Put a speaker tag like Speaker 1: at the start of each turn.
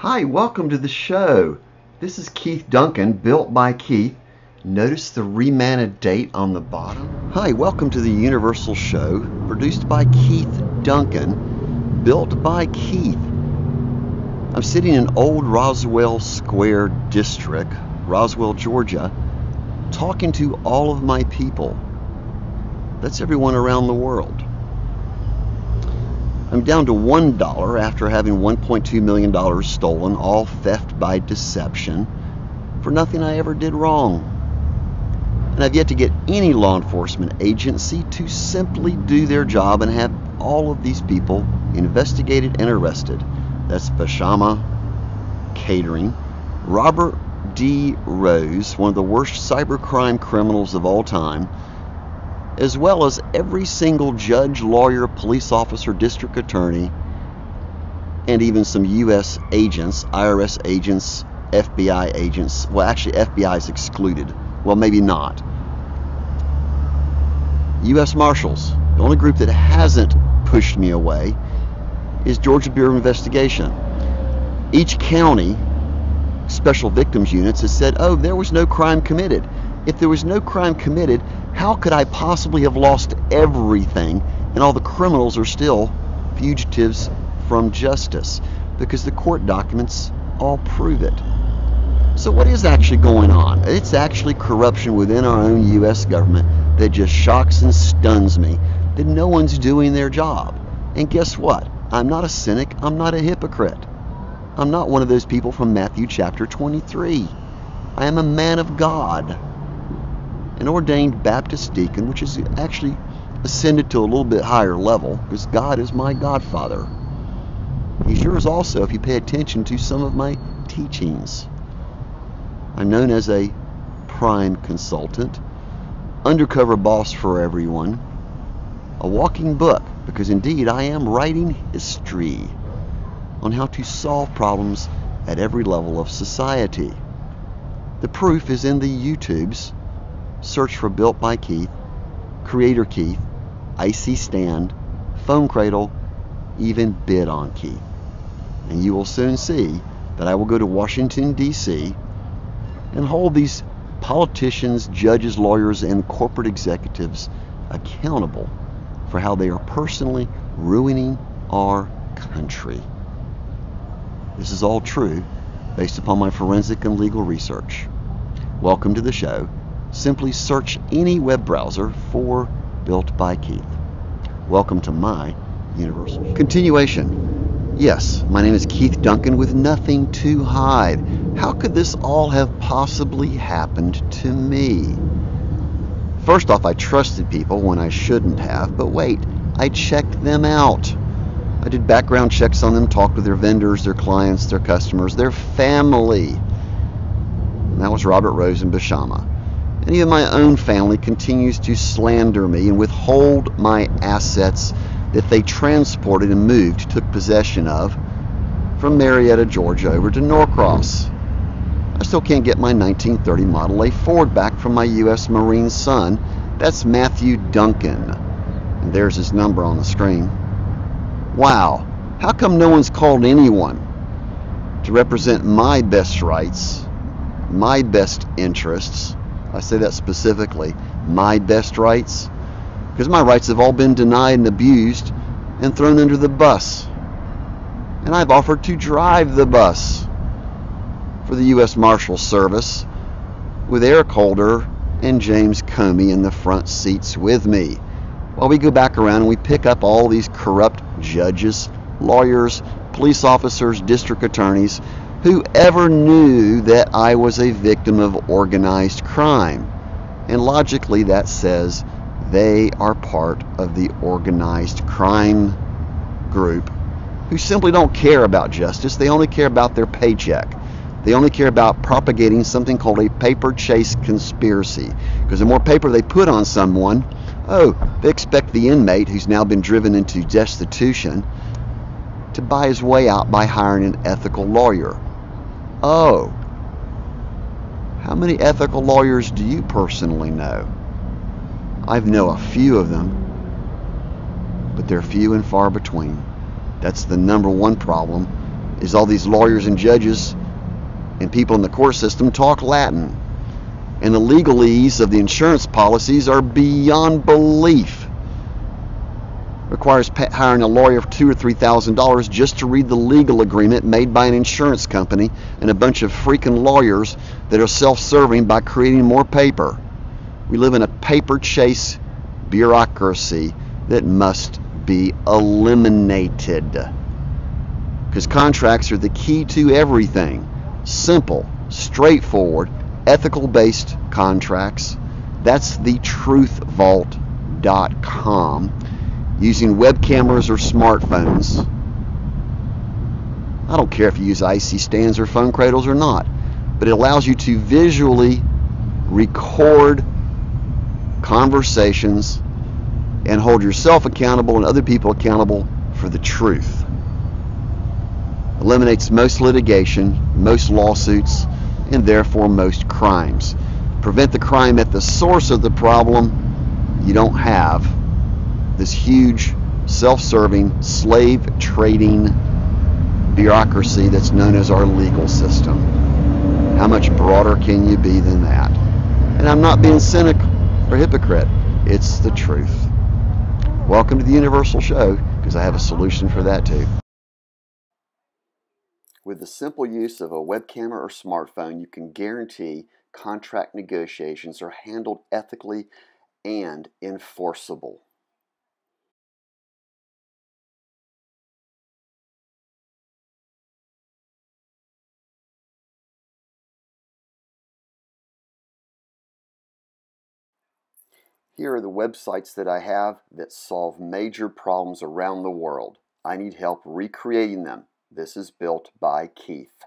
Speaker 1: Hi, welcome to the show. This is Keith Duncan, Built by Keith. Notice the remanted date on the bottom. Hi, welcome to the Universal Show, produced by Keith Duncan, Built by Keith. I'm sitting in Old Roswell Square District, Roswell, Georgia, talking to all of my people. That's everyone around the world. I'm down to $1 after having $1.2 million stolen, all theft by deception, for nothing I ever did wrong. And I've yet to get any law enforcement agency to simply do their job and have all of these people investigated and arrested. That's Bashama Catering, Robert D. Rose, one of the worst cybercrime criminals of all time, as well as every single judge, lawyer, police officer, district attorney, and even some U.S. agents, IRS agents, FBI agents. Well, actually, FBI is excluded. Well, maybe not. U.S. Marshals. The only group that hasn't pushed me away is Georgia Bureau of Investigation. Each county, special victims units, has said, oh, there was no crime committed. If there was no crime committed, how could I possibly have lost everything and all the criminals are still fugitives from justice? Because the court documents all prove it. So what is actually going on? It's actually corruption within our own U.S. government that just shocks and stuns me that no one's doing their job. And guess what? I'm not a cynic. I'm not a hypocrite. I'm not one of those people from Matthew chapter 23. I am a man of God, an ordained Baptist deacon, which is actually ascended to a little bit higher level because God is my Godfather. He's yours also if you pay attention to some of my teachings. I'm known as a prime consultant, undercover boss for everyone, a walking book, because indeed I am writing history on how to solve problems at every level of society. The proof is in the YouTubes. Search for Built by Keith, CreatorKeith, IC Stand, Phone Cradle, even Bid on Keith. And you will soon see that I will go to Washington, D.C. and hold these politicians, judges, lawyers, and corporate executives accountable for how they are personally ruining our country. This is all true based upon my forensic and legal research. Welcome to the show. Simply search any web browser for Built by Keith. Welcome to my Universal. Continuation. Yes, my name is Keith Duncan with nothing to hide. How could this all have possibly happened to me? First off, I trusted people when I shouldn't have, but wait, I checked them out. I did background checks on them, talked with their vendors, their clients, their customers, their family. And that was Robert Rose and Bashama. And even my own family continues to slander me and withhold my assets that they transported and moved, took possession of, from Marietta, Georgia over to Norcross. I still can't get my 1930 Model A Ford back from my U.S. Marine son. That's Matthew Duncan. And there's his number on the screen. Wow, how come no one's called anyone to represent my best rights, my best interests? I say that specifically, my best rights, because my rights have all been denied and abused and thrown under the bus. And I've offered to drive the bus for the U.S. Marshal Service with Eric Holder and James Comey in the front seats with me, while we go back around and we pick up all these corrupt judges, lawyers, police officers, district attorneys, whoever knew that I was a victim of organized crime. And logically that says they are part of the organized crime group who simply don't care about justice. They only care about their paycheck. They only care about propagating something called a paper chase conspiracy. Because the more paper they put on someone, they expect the inmate who's now been driven into destitution to buy his way out by hiring an ethical lawyer. Oh, how many ethical lawyers do you personally know? I know a few of them, but they're few and far between. That's the number one problem is all these lawyers and judges and people in the court system talk Latin. And the legalese of the insurance policies are beyond belief. Requires hiring a lawyer for $2,000 or $3,000 just to read the legal agreement made by an insurance company and a bunch of freaking lawyers that are self-serving by creating more paper. We live in a paper chase bureaucracy that must be eliminated. Because contracts are the key to everything. Simple, straightforward, ethical-based contracts. That's thetruthvault.com. Using web cameras or smartphones. I don't care if you use IC stands or phone cradles or not, but it allows you to visually record conversations and hold yourself accountable and other people accountable for the truth. Eliminates most litigation, most lawsuits, and therefore most crimes. Prevent the crime at the source of the problem. You don't have this huge, self-serving, slave-trading bureaucracy that's known as our legal system. How much broader can you be than that? And I'm not being cynic or hypocrite. It's the truth. Welcome to the Universal Show, because I have a solution for that too. With the simple use of a web camera or smartphone, you can guarantee contract negotiations are handled ethically and enforceable. Here are the websites that I have that solve major problems around the world. I need help recreating them. This is Built by Keith.